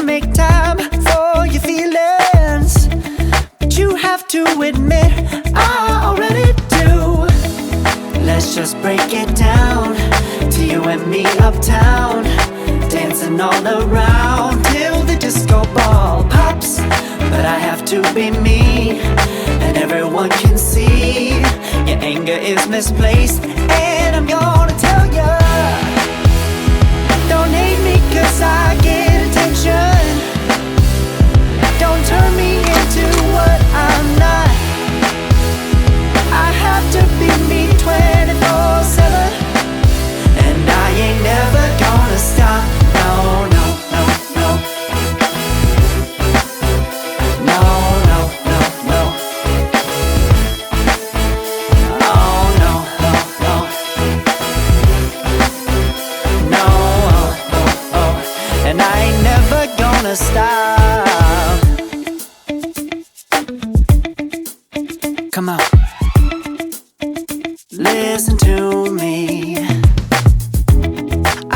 make time for your feelings, but you have to admit I already do. Let's just break it down to you and me uptown, dancing all around till the disco ball pops. But I have to be me, and everyone can see your anger is misplaced. And I'm gonna tell ya, don't hate me 'cause I get attention. Don't turn me into what I'm not. I have to be me 24/7, and I ain't never gonna stop. No, no, no, no. No, no, no, no. Oh, no, no, no. No, oh, oh, oh. And I ain't never gonna stop. Come on, listen to me.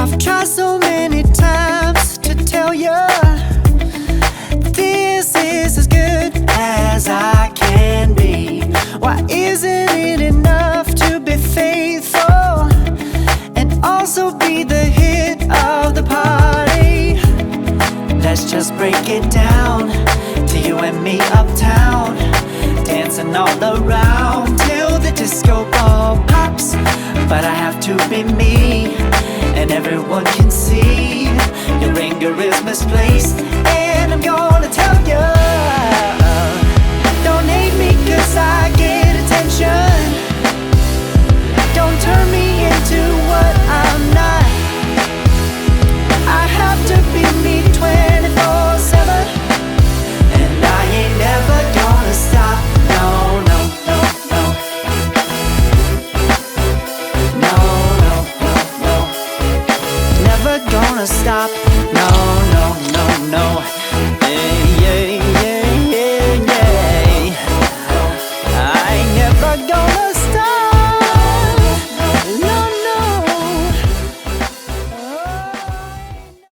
I've tried so many times to tell you this is as good as I can be. Why isn't it enough to be faithful and also be the hit of the party? Let's just break it down to you and me uptown, dancing all around till the disco ball pops. But I have to be me, and everyone can see your anger is misplaced. And I'm gonna tell ya, don't hate me 'cause I get attention. Don't turn me into what I'm not. I have to be me 24/7, and I ain't never gonna stop. No, no, no, no. No, no, no, no. Never gonna stop. No, no, no, no.